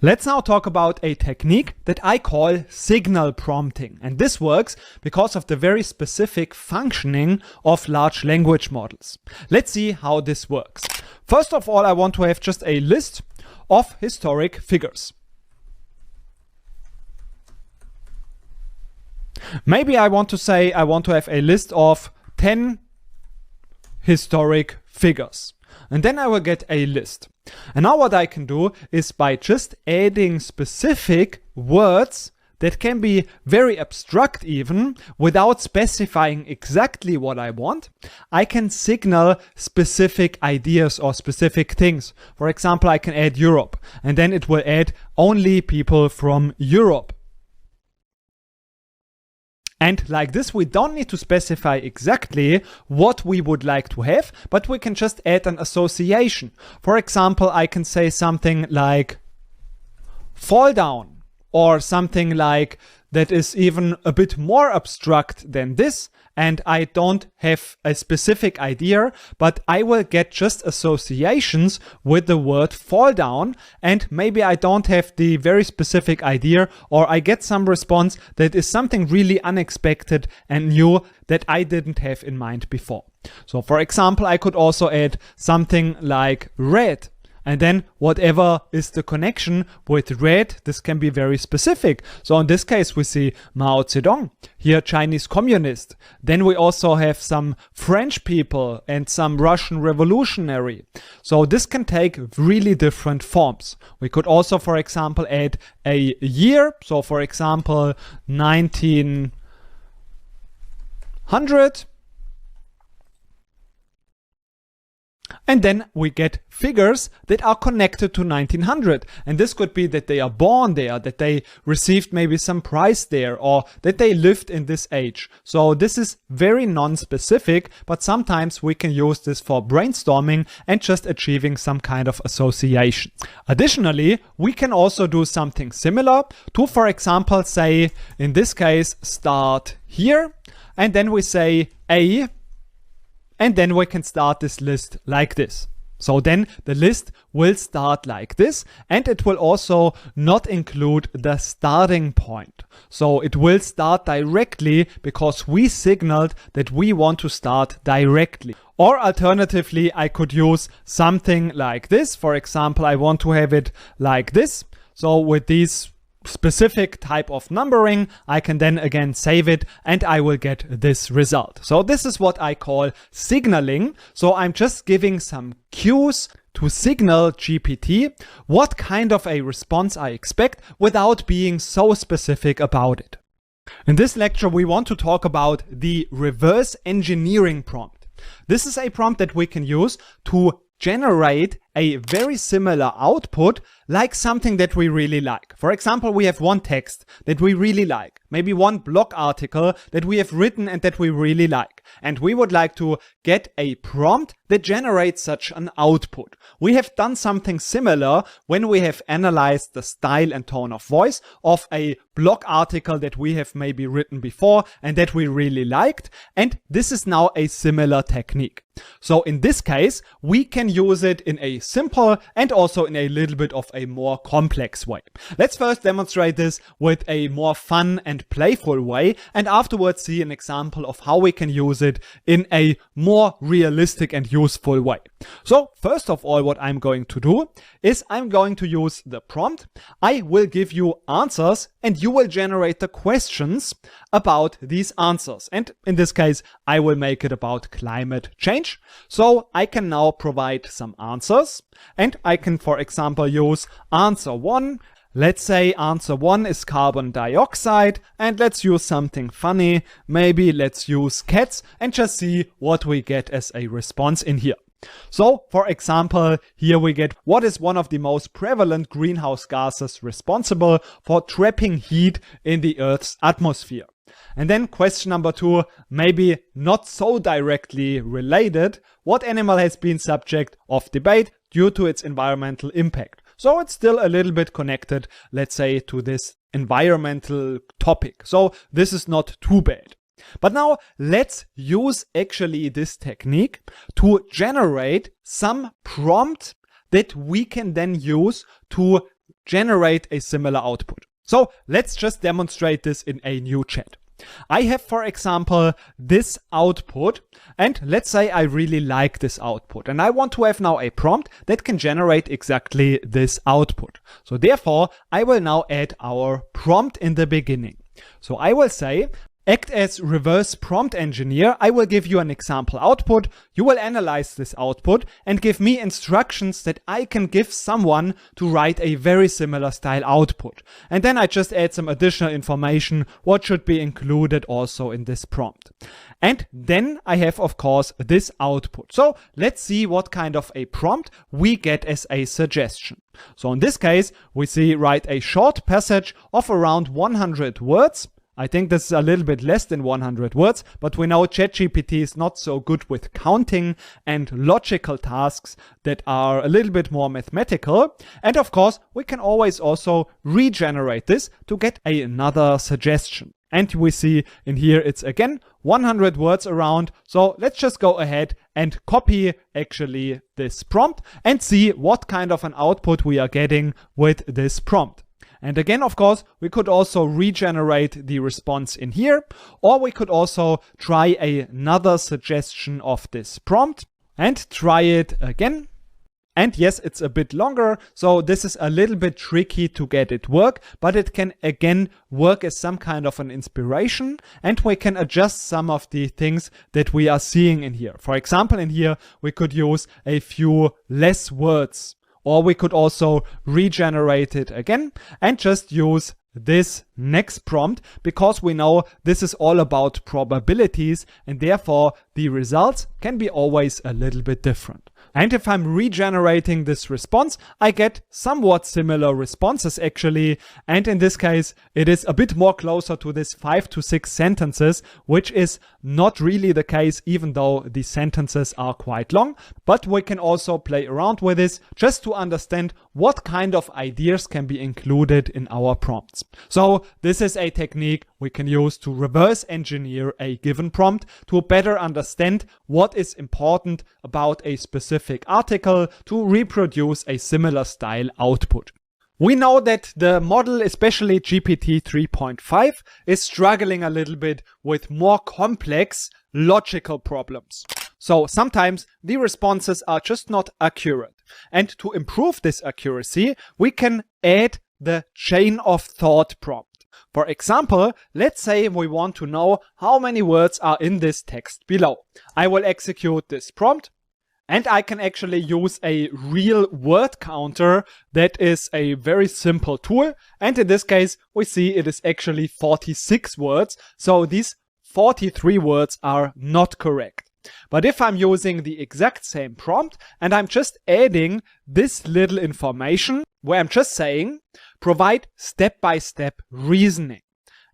Let's now talk about a technique that I call signal prompting. And this works because of the very specific functioning of large language models. Let's see how this works. First of all, I want to have just a list of historic figures. Maybe I want to say I want to have a list of 10 historic figures. And then I will get a list. And now what I can do is by just adding specific words that can be very abstract even, without specifying exactly what I want, I can signal specific ideas or specific things. For example, I can add Europe, and then it will add only people from Europe. And like this, we don't need to specify exactly what we would like to have, but we can just add an association. For example, I can say something like fall down, or something like that is even a bit more abstract than this. And I don't have a specific idea, but I will get just associations with the word fall down. And maybe I don't have the very specific idea, or I get some response that is something really unexpected and new that I didn't have in mind before. So for example, I could also add something like red. And then whatever is the connection with red, this can be very specific. So in this case, we see Mao Zedong, here Chinese communist. Then we also have some French people and some Russian revolutionary. So this can take really different forms. We could also, for example, add a year. So for example, 1900. And then we get figures that are connected to 1900. And this could be that they are born there, that they received maybe some prize there, or that they lived in this age. So this is very non-specific, but sometimes we can use this for brainstorming and just achieving some kind of association. Additionally, we can also do something similar to, for example, say, in this case, start here, and then we say A, and then we can start this list like this. So then the list will start like this, and it will also not include the starting point. So it will start directly because we signaled that we want to start directly. Or alternatively, I could use something like this. For example, I want to have it like this. So with these specific type of numbering, I can then again save it and I will get this result. So this is what I call signaling. So I'm just giving some cues to signal GPT what kind of a response I expect without being so specific about it. In this lecture, we want to talk about the reverse engineering prompt. This is a prompt that we can use to generate a very similar output, like something that we really like. For example, we have one text that we really like, maybe one blog article that we have written and that we really like. And we would like to get a prompt that generates such an output. We have done something similar when we have analyzed the style and tone of voice of a blog article that we have maybe written before and that we really liked. And this is now a similar technique. So in this case, we can use it in a simple and also in a little bit of a more complex way. Let's first demonstrate this with a more fun and playful way, and afterwards see an example of how we can use it in a more realistic and useful way. So first of all, what I'm going to do is I'm going to use the prompt. I will give you answers and you will generate the questions about these answers. And in this case, I will make it about climate change. So I can now provide some answers, and I can, for example, use answer 1. Let's say answer 1 is carbon dioxide, and let's use something funny. Maybe let's use cats and just see what we get as a response in here. So, for example, here we get what is one of the most prevalent greenhouse gases responsible for trapping heat in the Earth's atmosphere. And then question number 2, maybe not so directly related. What animal has been subject of debate due to its environmental impact? So it's still a little bit connected, let's say, to this environmental topic. So this is not too bad. But now let's use actually this technique to generate some prompt that we can then use to generate a similar output. So let's just demonstrate this in a new chat. I have, for example, this output, and let's say I really like this output and I want to have now a prompt that can generate exactly this output. So therefore, I will now add our prompt in the beginning. So I will say, act as reverse prompt engineer. I will give you an example output. You will analyze this output and give me instructions that I can give someone to write a very similar style output. And then I just add some additional information, what should be included also in this prompt. And then I have, of course, this output. So let's see what kind of a prompt we get as a suggestion. So in this case, we see write a short passage of around 100 words. I think this is a little bit less than 100 words, but we know ChatGPT is not so good with counting and logical tasks that are a little bit more mathematical. And of course, we can always also regenerate this to get another suggestion. And we see in here it's again 100 words around. So let's just go ahead and copy actually this prompt and see what kind of an output we are getting with this prompt. And again, of course, we could also regenerate the response in here, or we could also try another suggestion of this prompt and try it again. And yes, it's a bit longer, so this is a little bit tricky to get it work, but it can again work as some kind of an inspiration, and we can adjust some of the things that we are seeing in here. For example, in here, we could use a few less words. Or we could also regenerate it again and just use this next prompt, because we know this is all about probabilities and therefore the results can be always a little bit different. And if I'm regenerating this response, I get somewhat similar responses actually. And in this case, it is a bit more closer to this 5 to 6 sentences, which is not really the case, even though the sentences are quite long. But we can also play around with this just to understand what kind of ideas can be included in our prompts. So this is a technique we can use to reverse engineer a given prompt to better understand what is important about a specific article to reproduce a similar style output. We know that the model, especially GPT 3.5, is struggling a little bit with more complex logical problems. So sometimes the responses are just not accurate. And to improve this accuracy, we can add the chain of thought prompt. For example, let's say we want to know how many words are in this text below. I will execute this prompt and I can actually use a real word counter that is a very simple tool. And in this case, we see it is actually 46 words. So these 43 words are not correct. But if I'm using the exact same prompt and I'm just adding this little information where I'm just saying, provide step-by-step reasoning.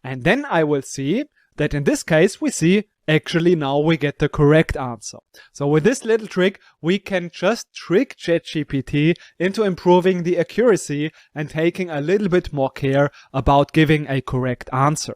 And then I will see that in this case, we see actually now we get the correct answer. So with this little trick, we can just trick ChatGPT into improving the accuracy and taking a little bit more care about giving a correct answer.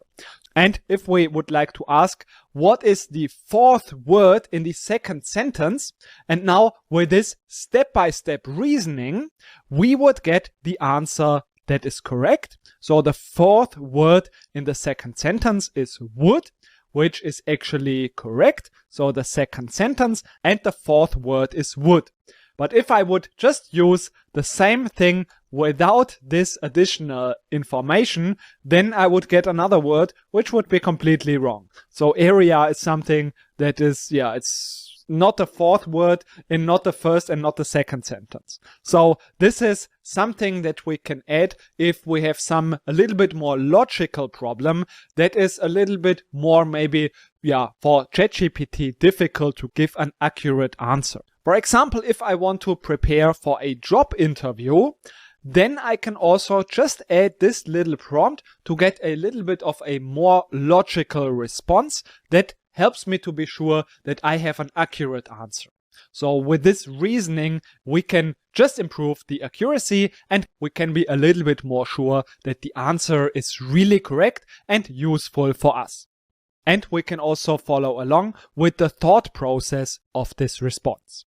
And if we would like to ask, what is the fourth word in the second sentence? And now with this step-by-step reasoning, we would get the answer that is correct. So the fourth word in the second sentence is would, which is actually correct. So the second sentence and the fourth word is would. But if I would just use the same thing without this additional information, then I would get another word which would be completely wrong. So area is something that is, it's not the fourth word in not the first and not the second sentence. So this is something that we can add if we have a little bit more logical problem that is a little bit more maybe, for ChatGPT difficult to give an accurate answer. For example, if I want to prepare for a job interview, then I can also just add this little prompt to get a little bit of a more logical response that helps me to be sure that I have an accurate answer. So with this reasoning, we can just improve the accuracy and we can be a little bit more sure that the answer is really correct and useful for us. And we can also follow along with the thought process of this response.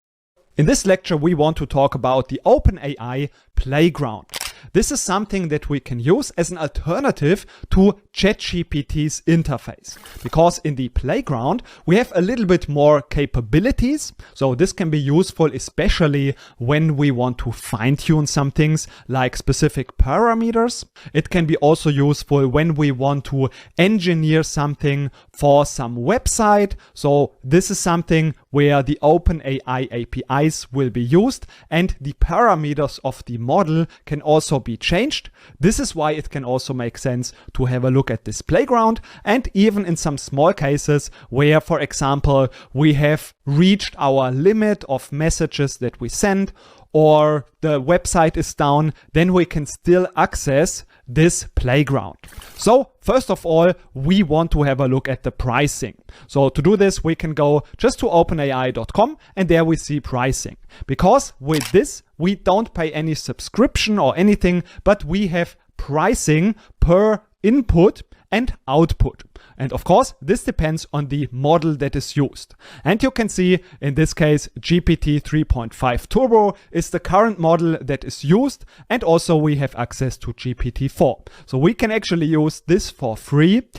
In this lecture, we want to talk about the OpenAI playground. This is something that we can use as an alternative to ChatGPT's interface. Because in the playground, we have a little bit more capabilities. So this can be useful, especially when we want to fine-tune some things like specific parameters. It can be also useful when we want to engineer something for some website. So this is something where the OpenAI APIs will be used and the parameters of the model can also be changed. This is why it can also make sense to have a look at this playground, and even in some small cases where, for example, we have reached our limit of messages that we send, or the website is down, then we can still access this playground. So first of all, we want to have a look at the pricing. So to do this, we can go just to openai.com and there we see pricing. Because with this, we don't pay any subscription or anything, but we have pricing per input and output. And of course, this depends on the model that is used. And you can see in this case, GPT 3.5 Turbo is the current model that is used. And also we have access to GPT-4. So we can actually use this for free.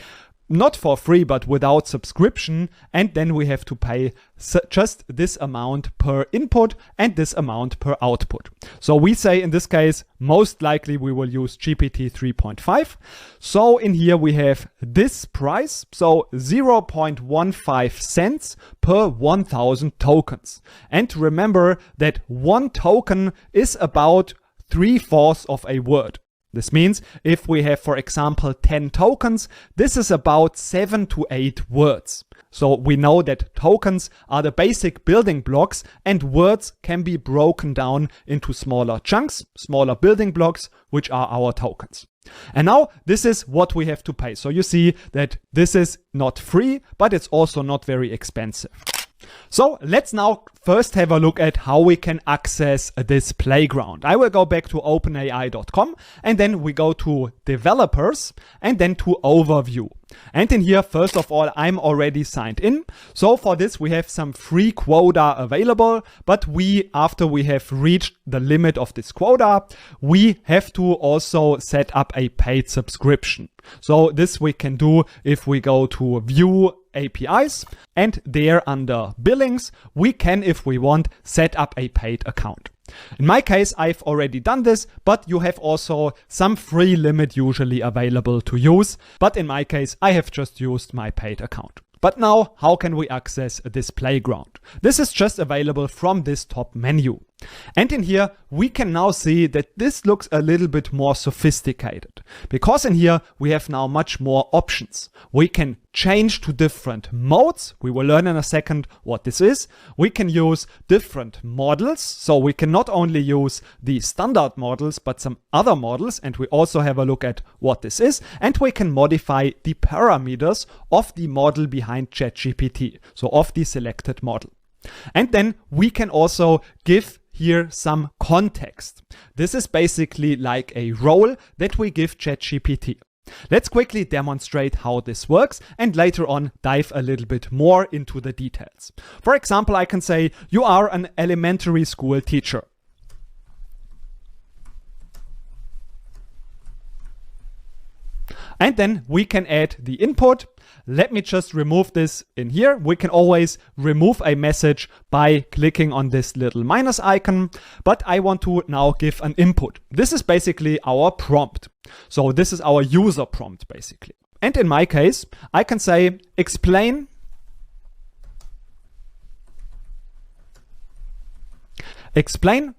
Not for free, but without subscription. And then we have to pay just this amount per input and this amount per output. So we say in this case, most likely we will use GPT 3.5. So in here we have this price. So 0.15 cents per 1000 tokens. And remember that one token is about 3/4 of a word. This means if we have, for example, 10 tokens, this is about 7 to 8 words. So we know that tokens are the basic building blocks and words can be broken down into smaller chunks, smaller building blocks, which are our tokens. And now this is what we have to pay. So you see that this is not free, but it's also not very expensive. So let's now first have a look at how we can access this playground. I will go back to openai.com and then we go to developers and then to overview. And in here, first of all, I'm already signed in. So for this, we have some free quota available, but after we have reached the limit of this quota, we have to also set up a paid subscription. So this we can do if we go to view APIs and there under billings, we can, if we want, set up a paid account. In my case, I've already done this, but you have also some free limit usually available to use. But in my case, I have just used my paid account. But now, how can we access this playground? This is just available from this top menu. And in here, we can now see that this looks a little bit more sophisticated. Because in here, we have now much more options. We can change to different modes. We will learn in a second what this is. We can use different models. So we can not only use the standard models, but some other models. And we also have a look at what this is. And we can modify the parameters of the model behind ChatGPT. So of the selected model. And then we can also give here some context. This is basically like a role that we give ChatGPT. Let's quickly demonstrate how this works and later on dive a little bit more into the details. For example, I can say you are an elementary school teacher. And then we can add the input. Let me just remove this in here. We can always remove a message by clicking on this little minus icon, but I want to now give an input. This is basically our prompt. So this is our user prompt basically. And in my case, I can say explain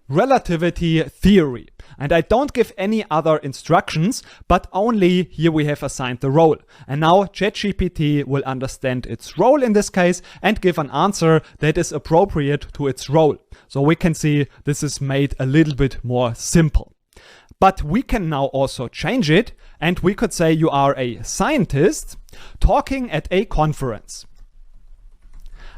relativity theory. And I don't give any other instructions, but only here we have assigned the role. And now ChatGPT will understand its role in this case and give an answer that is appropriate to its role. So we can see this is made a little bit more simple. But we can now also change it, and we could say you are a scientist talking at a conference.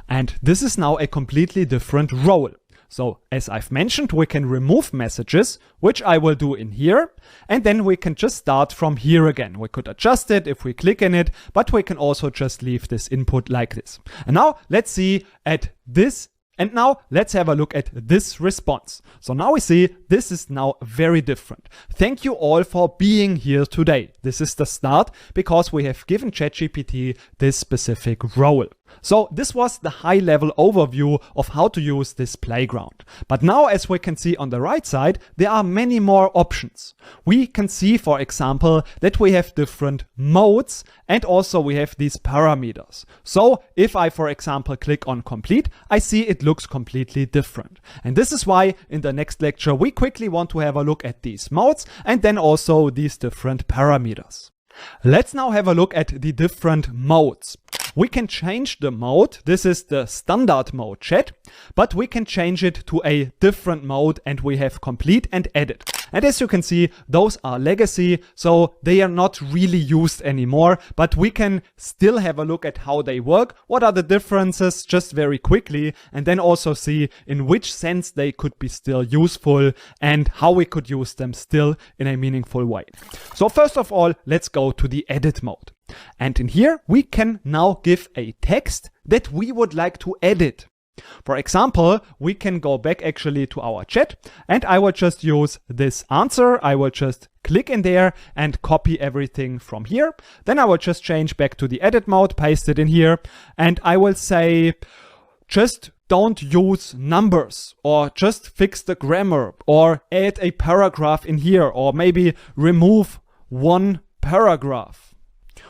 And this is now a completely different role. So as I've mentioned, we can remove messages, which I will do in here. And then we can just start from here again. We could adjust it if we click in it, but we can also just leave this input like this. And now let's see at this And now let's have a look at this response. So now we see this is now very different. Thank you all for being here today. This is the start because we have given ChatGPT this specific role. So this was the high-level overview of how to use this playground. But now, as we can see on the right side, there are many more options. We can see, for example, that we have different modes and also we have these parameters. So if I, for example, click on complete, I see it looks completely different. And this is why in the next lecture, we quickly want to have a look at these modes and then also these different parameters. Let's now have a look at the different modes. We can change the mode. This is the standard mode chat, but we can change it to a different mode and we have complete and edit. And as you can see, those are legacy, so they are not really used anymore, but we can still have a look at how they work, what are the differences just very quickly, and then also see in which sense they could be still useful and how we could use them still in a meaningful way. So first of all, let's go to the edit mode. And in here, we can now give a text that we would like to edit. For example, we can go back actually to our chat and I will just use this answer. I will just click in there and copy everything from here. Then I will just change back to the edit mode, paste it in here, and I will say, just don't use numbers, or just fix the grammar, or add a paragraph in here, or maybe remove one paragraph,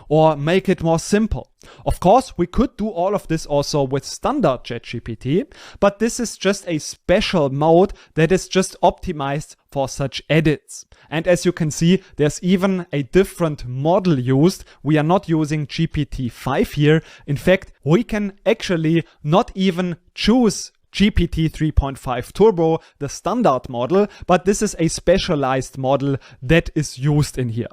or make it more simple. Of course, we could do all of this also with standard ChatGPT, but this is just a special mode that is just optimized for such edits. And as you can see, there's even a different model used. We are not using GPT-5 here. In fact, we can actually not even choose GPT 3.5 Turbo, the standard model, but this is a specialized model that is used in here.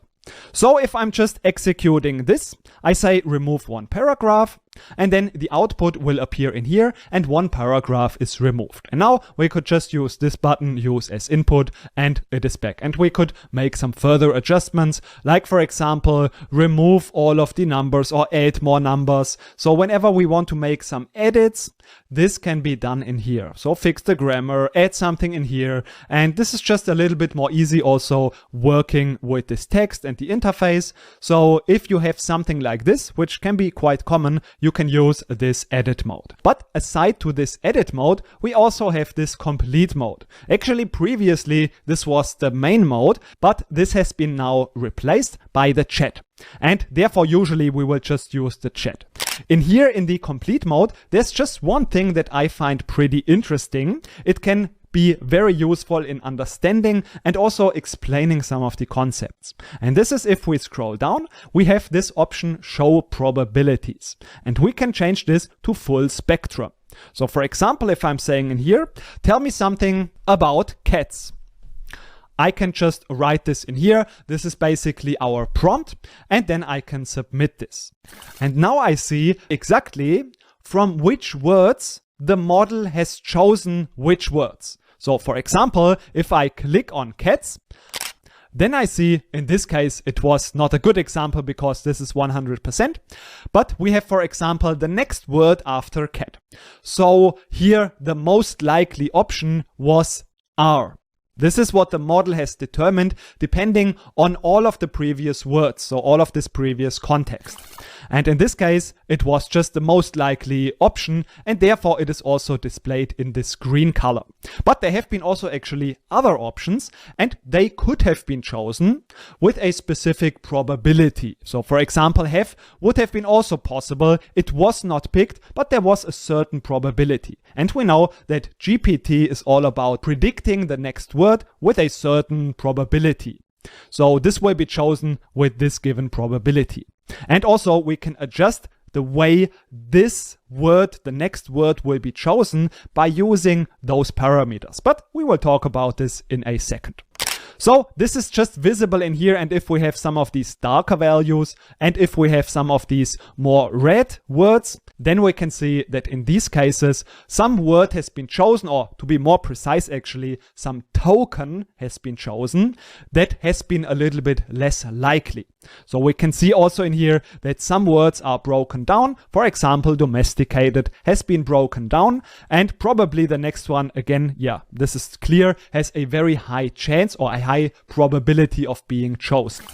So if I'm just executing this, I say remove one paragraph, and then the output will appear in here and one paragraph is removed. And now we could just use this button, use as input, and it is back. And we could make some further adjustments, like for example, remove all of the numbers or add more numbers. So whenever we want to make some edits, this can be done in here. So fix the grammar, add something in here. And this is just a little bit more easy also working with this text and the interface. So if you have something like this, which can be quite common, you can use this edit mode. But aside to this edit mode, we also have this complete mode. Actually, previously, this was the main mode, but this has been now replaced by the chat. And therefore, usually we will just use the chat. In here, in the complete mode, there's just one thing that I find pretty interesting. It can be very useful in understanding and also explaining some of the concepts. And this is if we scroll down, we have this option show probabilities, and we can change this to full spectrum. So for example, if I'm saying in here, tell me something about cats, I can just write this in here. This is basically our prompt, and then I can submit this. And now I see exactly from which words the model has chosen which words. So for example, if I click on cats, then I see, in this case, it was not a good example because this is 100%, but we have, for example, the next word after cat. So here, the most likely option was R. This is what the model has determined depending on all of the previous words, so all of this previous context. And in this case, it was just the most likely option, and therefore it is also displayed in this green color. But there have been also actually other options, and they could have been chosen with a specific probability. So for example, have would have been also possible. It was not picked, but there was a certain probability. And we know that GPT is all about predicting the next word with a certain probability. So this will be chosen with this given probability. And also we can adjust the way this word, the next word, will be chosen by using those parameters. But we will talk about this in a second. So this is just visible in here, and if we have some of these darker values and if we have some of these more red words, then we can see that in these cases some word has been chosen, or to be more precise actually, some token has been chosen that has been a little bit less likely. So we can see also in here that some words are broken down. For example, domesticated has been broken down, and probably the next one, again, yeah, this is clear, has a very high chance or a high probability of being chosen.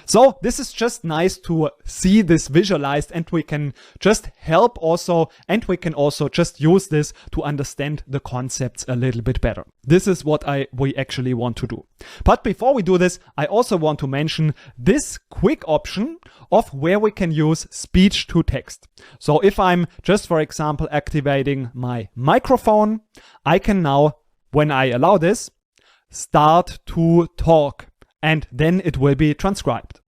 So this is just nice to see this visualized, and we can just help also, and we can also just use this to understand the concepts a little bit better. This is what we actually want to do. But before we do this, I also want to mention this quick option of where we can use speech to text. So if I'm just, for example, activating my microphone, I can now, when I allow this, start to talk, and then it will be transcribed.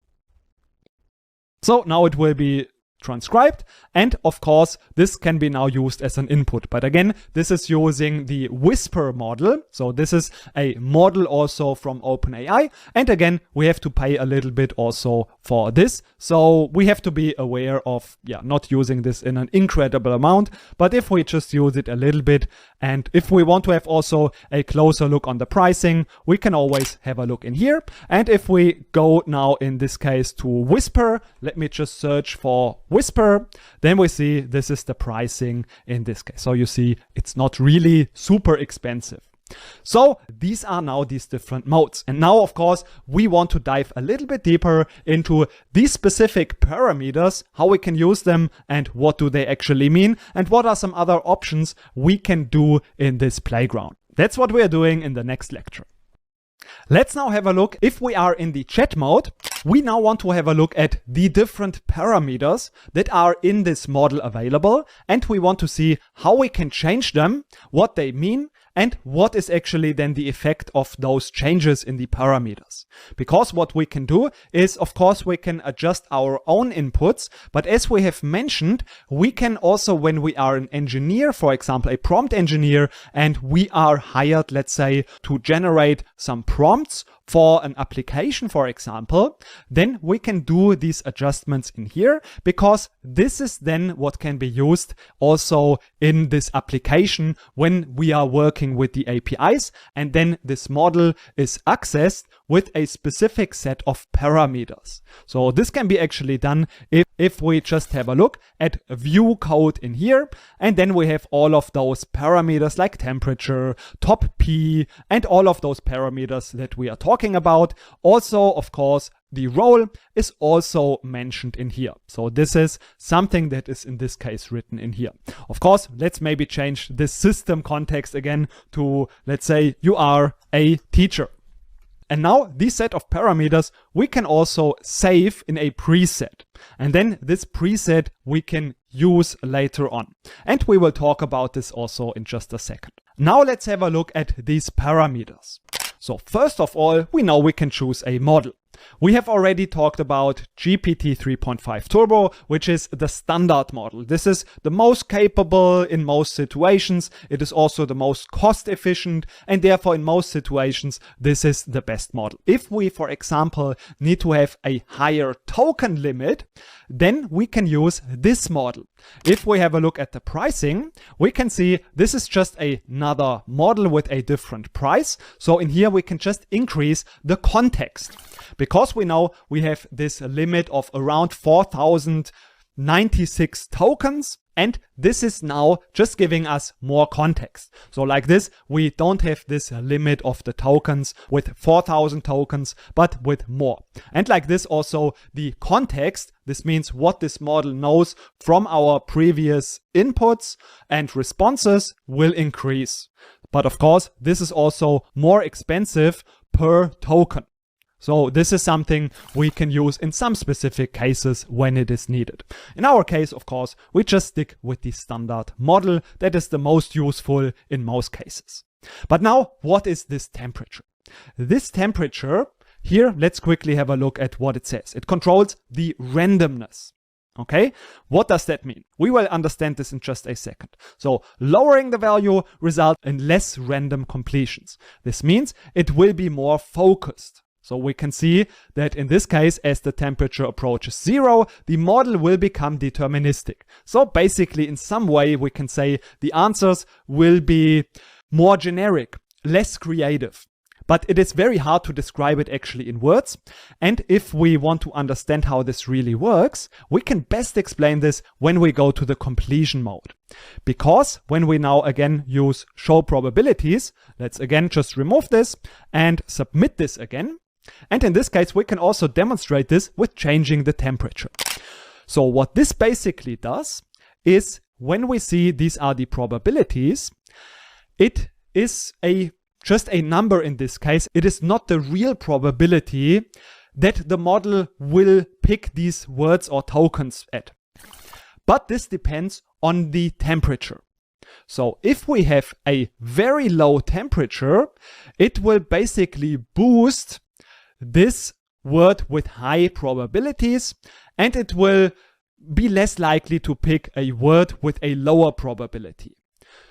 So now it will be transcribed, and of course this can be now used as an input. But again, this is using the Whisper model. So this is a model also from OpenAI, and again we have to pay a little bit also for this. So we have to be aware of not using this in an incredible amount, but if we just use it a little bit, and if we want to have also a closer look on the pricing, we can always have a look in here. And if we go now in this case to Whisper, let me just search for Whisper, then we see this is the pricing in this case. So you see it's not really super expensive. So these are now these different modes. And now, of course, we want to dive a little bit deeper into these specific parameters, how we can use them, and what do they actually mean, and what are some other options we can do in this playground. That's what we are doing in the next lecture. Let's now have a look. If we are in the chat mode, we now want to have a look at the different parameters that are in this model available, and we want to see how we can change them, what they mean, and what is actually then the effect of those changes in the parameters. Because what we can do is, of course, we can adjust our own inputs, but as we have mentioned, we can also, when we are an engineer, for example, a prompt engineer, and we are hired, let's say, to generate some prompts for an application, for example, then we can do these adjustments in here, because this is then what can be used also in this application when we are working with the APIs, and then this model is accessed with a specific set of parameters. So this can be actually done if we just have a look at view code in here, and then we have all of those parameters like temperature, top P, and all of those parameters that we are talking about. Also, of course, the role is also mentioned in here. So this is something that is in this case written in here. Of course, let's maybe change this system context again to, let's say you are a teacher. And now this set of parameters we can also save in a preset. And then this preset we can use later on. And we will talk about this also in just a second. Now let's have a look at these parameters. So first of all, we know we can choose a model. We have already talked about GPT 3.5 Turbo, which is the standard model. This is the most capable in most situations. It is also the most cost efficient, and therefore in most situations, this is the best model. If we, for example, need to have a higher token limit, then we can use this model. If we have a look at the pricing, we can see this is just another model with a different price. So in here, we can just increase the context. Because we know we have this limit of around 4,096 tokens, and this is now just giving us more context. So like this, we don't have this limit of the tokens with 4,000 tokens, but with more. And like this also the context, this means what this model knows from our previous inputs and responses, will increase. But of course, this is also more expensive per token. So this is something we can use in some specific cases when it is needed. In our case, of course, we just stick with the standard model that is the most useful in most cases. But now, what is this temperature? This temperature, here, let's quickly have a look at what it says. It controls the randomness. Okay, what does that mean? We will understand this in just a second. So lowering the value results in less random completions. This means it will be more focused. So we can see that in this case, as the temperature approaches 0, the model will become deterministic. So basically, in some way, we can say the answers will be more generic, less creative. but it is very hard to describe it actually in words. And if we want to understand how this really works, we can best explain this when we go to the completion mode. Because when we now again use show probabilities, let's again just remove this and submit this again. And in this case, we can also demonstrate this with changing the temperature. So what this basically does is when we see these are the probabilities, it is just a number in this case. It is not the real probability that the model will pick these words or tokens at. But this depends on the temperature. So if we have a very low temperature, it will basically boost this word with high probabilities, and it will be less likely to pick a word with a lower probability.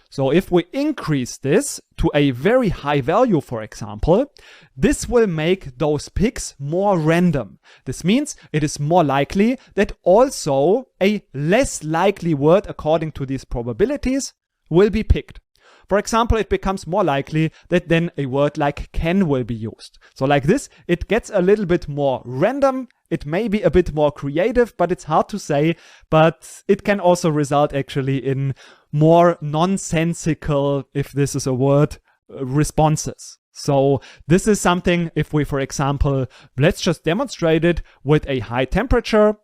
So if we increase this to a very high value, for example, this will make those picks more random. This means it is more likely that also a less likely word according to these probabilities will be picked. For example, it becomes more likely that then a word like can will be used. So like this, it gets a little bit more random. It may be a bit more creative, but it's hard to say. But it can also result actually in more nonsensical, if this is a word, responses. So this is something, if we, for example, let's just demonstrate it with a high temperature.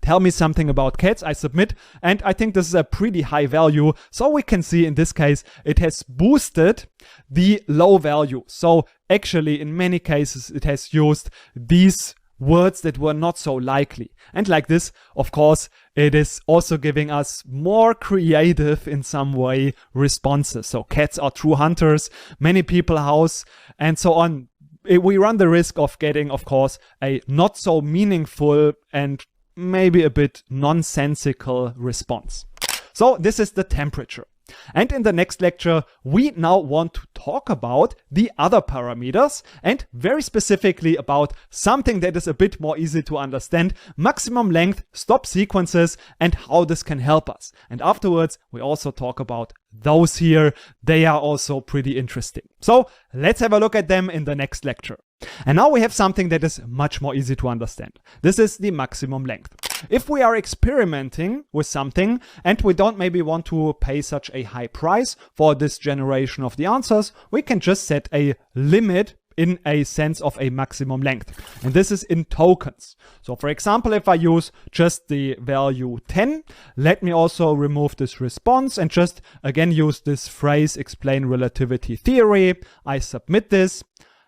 Tell me something about cats, I submit, and I think this is a pretty high value. So we can see in this case, it has boosted the low value. So actually, in many cases, it has used these words that were not so likely. And like this, of course, it is also giving us more creative in some way responses. So cats are true hunters, many people house, and so on. We run the risk of getting, of course, a not so meaningful and maybe a bit nonsensical response. So this is the temperature. And in the next lecture, we now want to talk about the other parameters and very specifically about something that is a bit more easy to understand: maximum length, stop sequences, and how this can help us. And afterwards, we also talk about those here. They are also pretty interesting. So let's have a look at them in the next lecture. And now we have something that is much more easy to understand. This is the maximum length. If we are experimenting with something and we don't maybe want to pay such a high price for this generation of the answers, we can just set a limit in a sense of a maximum length. And this is in tokens. So for example, if I use just the value 10, let me also remove this response and just again use this phrase explain relativity theory. I submit this.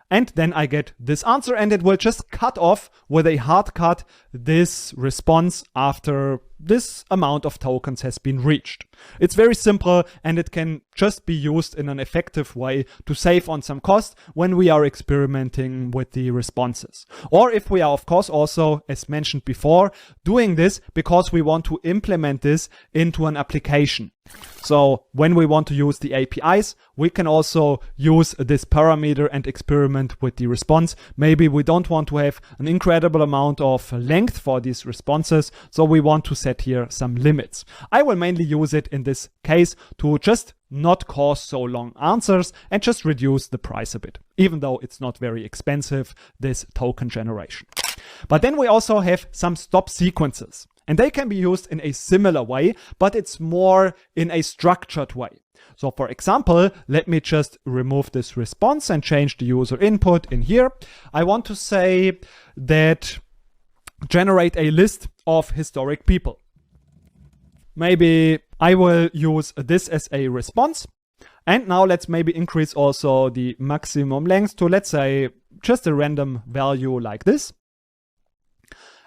And then I get this answer, and it will just cut off with a hard cut this response after this amount of tokens has been reached. It's very simple, and it can just be used in an effective way to save on some cost when we are experimenting with the responses. Or if we are, of course, also, as mentioned before, doing this because we want to implement this into an application. So when we want to use the APIs, we can also use this parameter and experiment with the response. Maybe we don't want to have an incredible amount of length for these responses, so we want to set here some limits. I will mainly use it in this case to just not cause so long answers and just reduce the price a bit, even though it's not very expensive, this token generation. But then we also have some stop sequences. And they can be used in a similar way, but it's more in a structured way. So for example, let me just remove this response and change the user input in here. I want to say that generate a list of historic people. Maybe I will use this as a response. And now let's maybe increase also the maximum length to, let's say, just a random value like this.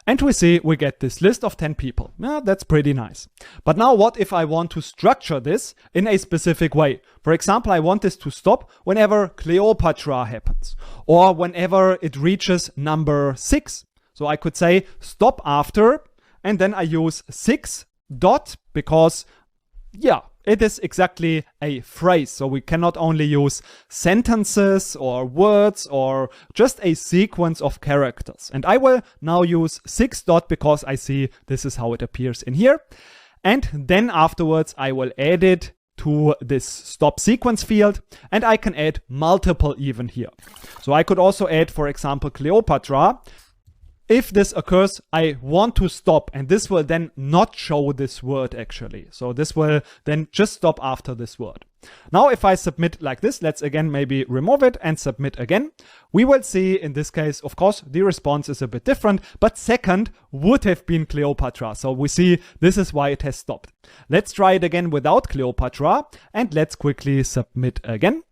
And we see we get this list of 10 people. Yeah, that's pretty nice. But now what if I want to structure this in a specific way? For example, I want this to stop whenever Cleopatra happens or whenever it reaches number 6. So I could say stop after, and then I use 6 dot because, yeah, it is exactly a phrase. So we cannot only use sentences or words or just a sequence of characters. And I will now use 6 dot because I see this is how it appears in here. And then afterwards I will add it to this stop sequence field, and I can add multiple even here. So I could also add, for example, Cleopatra. If this occurs, I want to stop, and this will then not show this word actually. So this will then just stop after this word. Now, if I submit like this, let's again maybe remove it and submit again. We will see in this case, of course, the response is a bit different, but second would have been Cleopatra. So we see this is why it has stopped. Let's try it again without Cleopatra, and let's quickly submit again.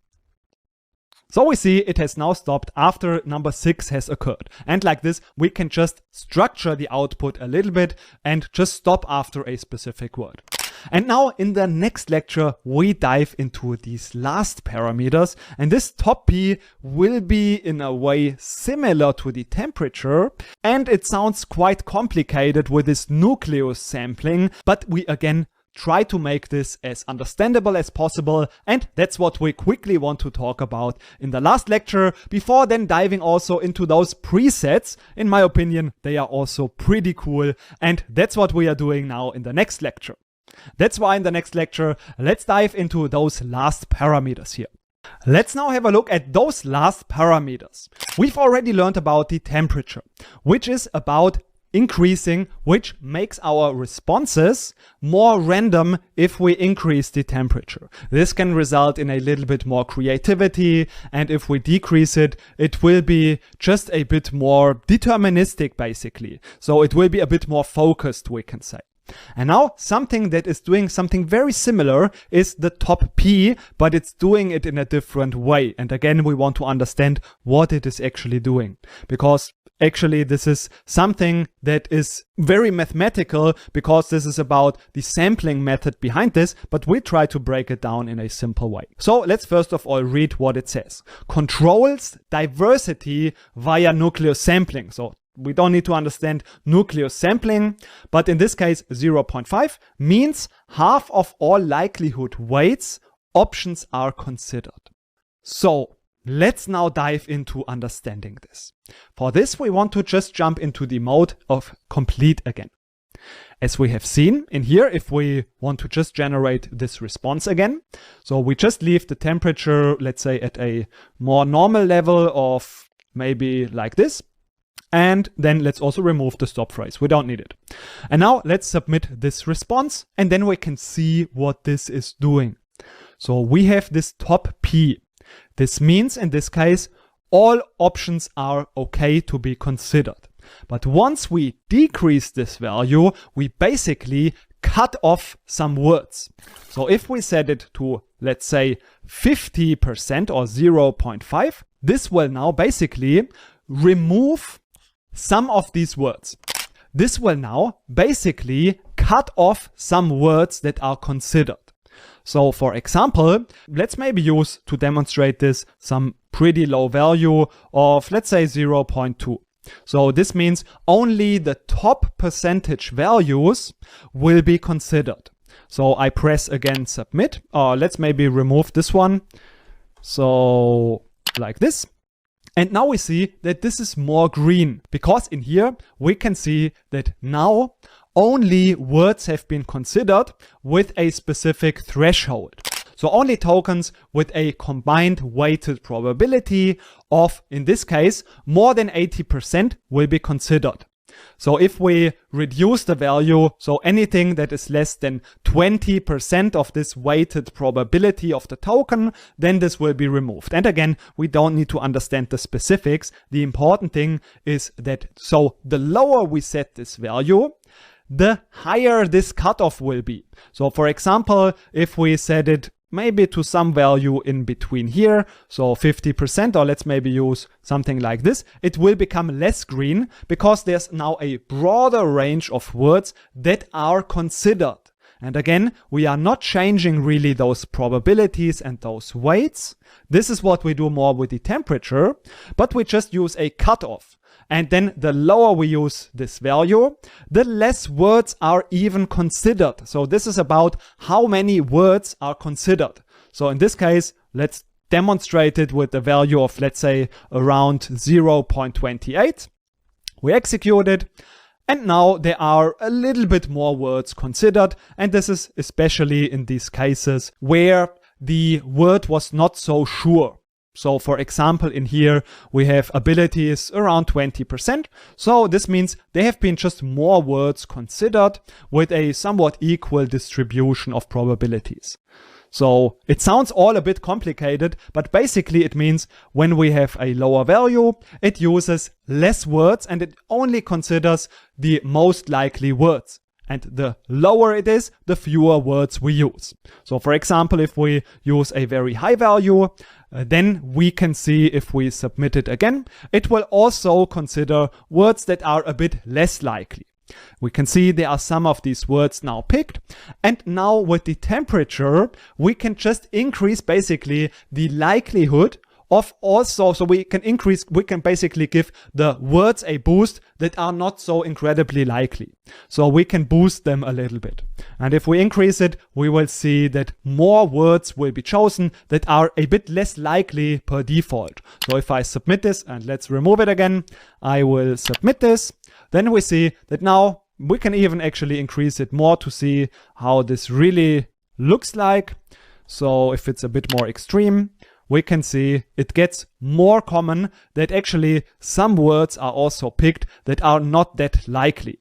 So we see it has now stopped after number 6 has occurred. And like this, we can just structure the output a little bit and just stop after a specific word. And now in the next lecture, we dive into these last parameters. And this top P will be in a way similar to the temperature. And it sounds quite complicated with this nucleus sampling, but we again try to make this as understandable as possible, and that's what we quickly want to talk about in the last lecture, before then diving also into those presets. In my opinion, they are also pretty cool, and that's what we are doing now in the next lecture. That's why in the next lecture, let's dive into those last parameters here. Let's now have a look at those last parameters. We've already learned about the temperature, which is about increasing, which makes our responses more random if we increase the temperature. This can result in a little bit more creativity, and if we decrease it, it will be just a bit more deterministic basically. So it will be a bit more focused, we can say. And now something that is doing something very similar is the top P, but it's doing it in a different way. And again, we want to understand what it is actually doing, because actually this is something that is very mathematical, because this is about the sampling method behind this, but we try to break it down in a simple way. So let's first of all read what it says. Controls diversity via nucleus sampling. So we don't need to understand nucleus sampling, but in this case 0.5 means half of all likelihood weights options are considered. So let's now dive into understanding this. For this, we want to just jump into the mode of complete again. As we have seen in here, if we want to just generate this response again, so we just leave the temperature, let's say at a more normal level of maybe like this. And then let's also remove the stop phrase. We don't need it. And now let's submit this response, and then we can see what this is doing. So we have this top P. This means in this case, all options are okay to be considered. But once we decrease this value, we basically cut off some words. So if we set it to, let's say, 50% or 0.5, this will now basically remove some of these words. This will now basically cut off some words that are considered. So for example, let's maybe use to demonstrate this some pretty low value of, let's say, 0.2. So this means only the top percentage values will be considered. So I press again submit, or let's maybe remove this one. So like this. And now we see that this is more green, because in here we can see that now only words have been considered with a specific threshold. So only tokens with a combined weighted probability of, in this case, more than 80% will be considered. So if we reduce the value, so anything that is less than 20% of this weighted probability of the token, then this will be removed. And again, we don't need to understand the specifics. The important thing is that, so the lower we set this value, the higher this cutoff will be. So for example, if we set it maybe to some value in between here, so 50%, or let's maybe use something like this, it will become less green, because there's now a broader range of words that are considered. And again, we are not changing really those probabilities and those weights. This is what we do more with the temperature, but we just use a cutoff. And then the lower we use this value, the less words are even considered. So this is about how many words are considered. So in this case, let's demonstrate it with the value of, let's say, around 0.28. We execute it. And now there are a little bit more words considered, and this is especially in these cases where the word was not so sure. So for example, in here we have abilities around 20%. So this means there have been just more words considered with a somewhat equal distribution of probabilities. So it sounds all a bit complicated, but basically it means when we have a lower value, it uses less words and it only considers the most likely words. And the lower it is, the fewer words we use. So for example, if we use a very high value, then we can see if we submit it again, it will also consider words that are a bit less likely. We can see there are some of these words now picked, and now with the temperature we can just increase basically the likelihood of also, so we can basically give the words a boost that are not so incredibly likely. So we can boost them a little bit. And if we increase it, we will see that more words will be chosen that are a bit less likely per default. So if I submit this, and let's remove it again, I will submit this. Then we see that now we can even actually increase it more to see how this really looks like. So if it's a bit more extreme, we can see it gets more common that actually some words are also picked that are not that likely.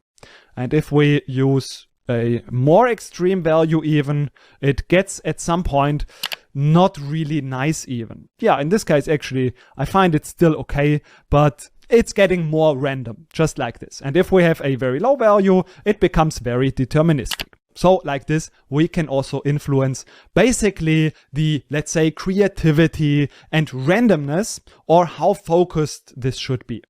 And if we use a more extreme value even, it gets at some point not really nice even. Yeah, in this case actually I find it still okay, but it's getting more random, just like this. And if we have a very low value, it becomes very deterministic. So like this, we can also influence basically the, let's say, creativity and randomness, or how focused this should be.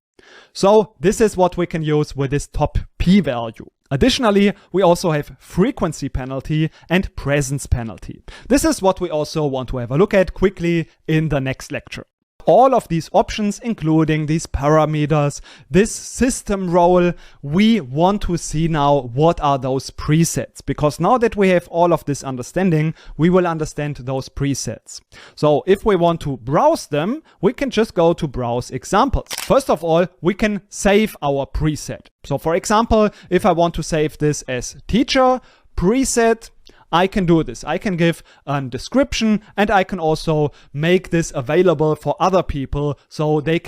So this is what we can use with this top P value. Additionally, we also have frequency penalty and presence penalty. This is what we also want to have a look at quickly in the next lecture. All of these options, including these parameters, this system role, we want to see now what are those presets. Because now that we have all of this understanding, we will understand those presets. So if we want to browse them, we can just go to browse examples. First of all, we can save our preset. So for example, if I want to save this as teacher preset, I can do this. I can give a description, and I can also make this available for other people so I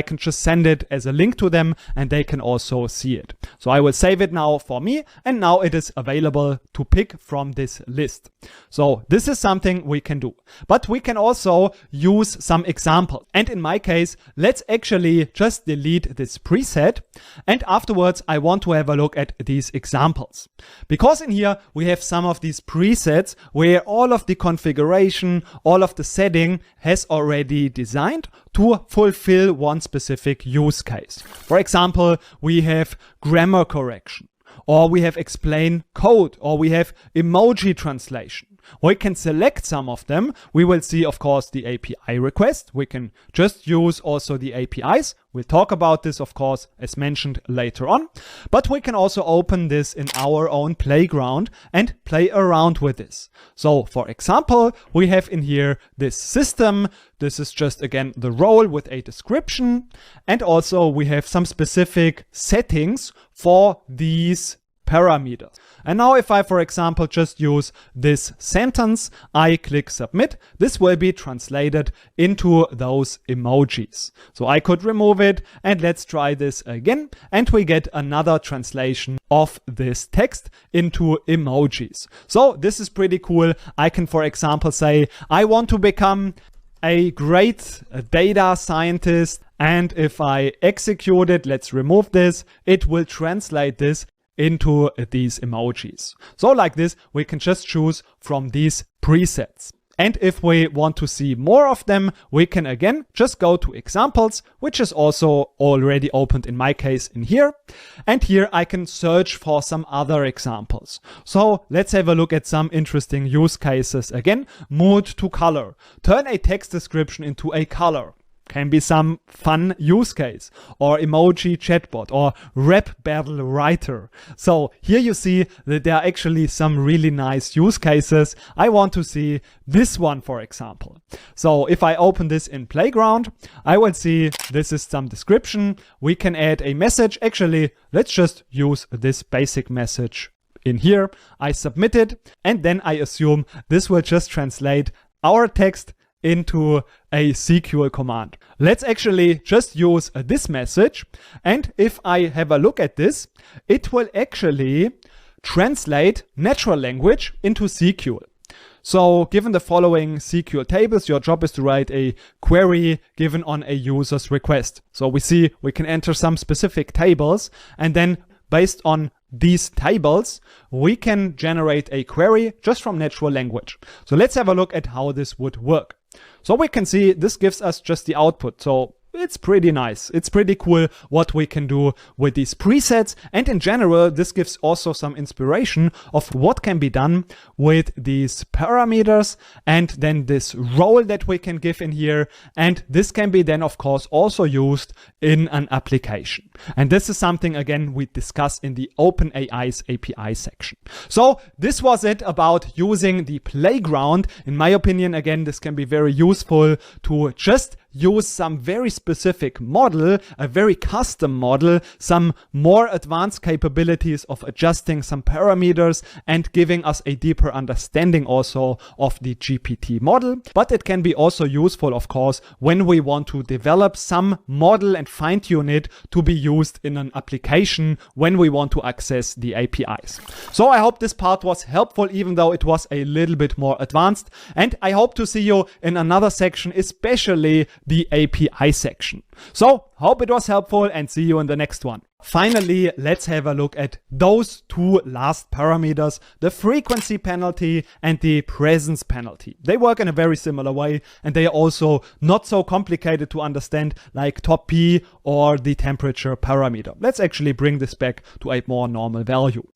can just send it as a link to them and they can also see it. So I will save it now for me, and now it is available to pick from this list. So this is something we can do. But we can also use some examples. And in my case, let's actually just delete this preset, and afterwards I want to have a look at these examples. Because in here we have some of these presets where all of the configuration, all of the setting has already designed to fulfill one specific use case. For example, we have grammar correction, or we have explain code, or we have emoji translation. We can select some of them. We will see, of course, the API request. We can just use also the APIs. We'll talk about this, of course, as mentioned later on. But we can also open this in our own playground and play around with this. So, for example, we have in here this system. This is just, again, the role with a description. And also we have some specific settings for these parameters. And now if I, for example, just use this sentence, I click submit, this will be translated into those emojis. So I could remove it, and let's try this again, and we get another translation of this text into emojis. So this is pretty cool. I can, for example, say, I want to become a great data scientist, and if I execute it, let's remove this, it will translate this into these emojis. So like this, we can just choose from these presets. And if we want to see more of them, we can again just go to examples, which is also already opened in my case in here. And here I can search for some other examples. So let's have a look at some interesting use cases again. Mood to color. Turn a text description into a color. Can be some fun use case, or emoji chatbot, or rap battle writer. So here you see that there are actually some really nice use cases. I want to see this one, for example. So if I open this in Playground, I will see this is some description. We can add a message. Actually, let's just use this basic message in here. I submit it, and then I assume this will just translate our text into a SQL command. Let's actually just use this message, and if I have a look at this, it will actually translate natural language into SQL. So given the following SQL tables, your job is to write a query given on a user's request. So we see we can enter some specific tables, and then based on these tables, we can generate a query just from natural language. So let's have a look at how this would work. So we can see this gives us just the output. So it's pretty nice. It's pretty cool what we can do with these presets. And in general, this gives also some inspiration of what can be done with these parameters and then this role that we can give in here. And this can be then, of course, also used in an application. And this is something, again, we discuss in the OpenAI's API section. So this was it about using the playground. In my opinion, again, this can be very useful to just use some very specific model, a very custom model, some more advanced capabilities of adjusting some parameters and giving us a deeper understanding also of the GPT model. But it can be also useful, of course, when we want to develop some model and fine-tune it to be used in an application when we want to access the APIs. So I hope this part was helpful, even though it was a little bit more advanced. And I hope to see you in another section, especially the API section. So hope it was helpful and see you in the next one. Finally, let's have a look at those two last parameters, the frequency penalty and the presence penalty. They work in a very similar way, and they are also not so complicated to understand like top P or the temperature parameter. Let's actually bring this back to a more normal value.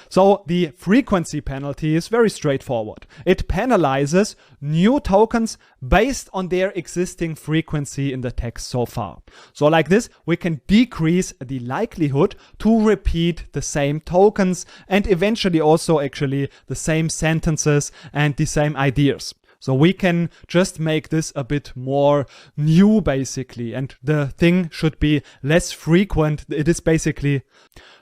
So the frequency penalty is very straightforward. It penalizes new tokens based on their existing frequency in the text so far. So like this, we can decrease the likelihood to repeat the same tokens and eventually also actually the same sentences and the same ideas. So we can just make this a bit more new basically, and the thing should be less frequent. It is basically,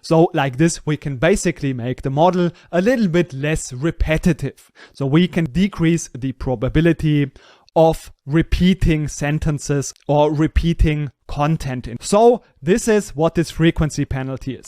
so like this, we can basically make the model a little bit less repetitive. So we can decrease the probability of repeating sentences or repeating content. So this is what this frequency penalty is.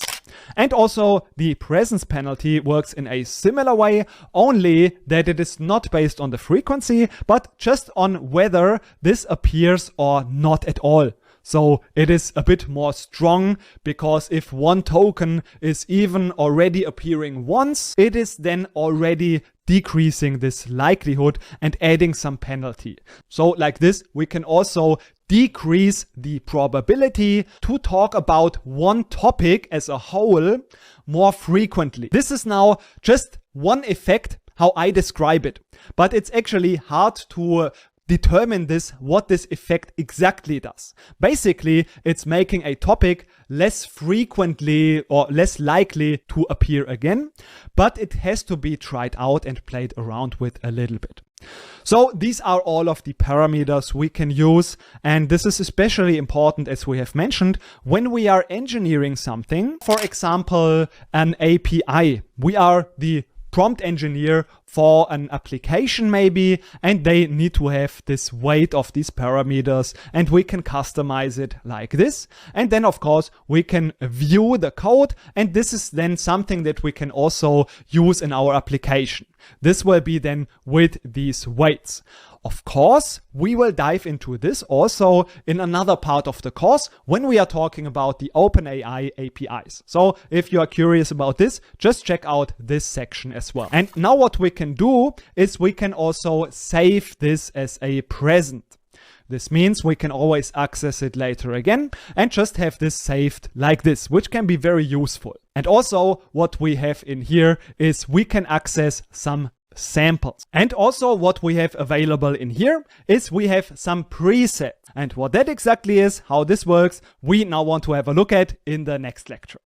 And also the presence penalty works in a similar way, only that it is not based on the frequency, but just on whether this appears or not at all. So it is a bit more strong, because if one token is even already appearing once, it is then already decreasing this likelihood and adding some penalty. So like this, we can also decrease the probability to talk about one topic as a whole more frequently. This is now just one effect, how I describe it, but it's actually hard to determine what this effect exactly does. Basically, it's making a topic less frequently or less likely to appear again, but it has to be tried out and played around with a little bit. So these are all of the parameters we can use, and this is especially important, as we have mentioned, when we are engineering something. For example, an API. We are the prompt engineer for an application maybe, and they need to have this weight of these parameters, and we can customize it like this. And then of course we can view the code, and this is then something that we can also use in our application. This will be then with these weights. Of course, we will dive into this also in another part of the course when we are talking about the OpenAI APIs. So if you are curious about this, just check out this section as well. And now what we can do is we can also save this as a present. This means we can always access it later again and just have this saved like this, which can be very useful. And also what we have in here is we can access some samples. And also what we have available in here is we have some presets. And what that exactly is, how this works, we now want to have a look at in the next lecture.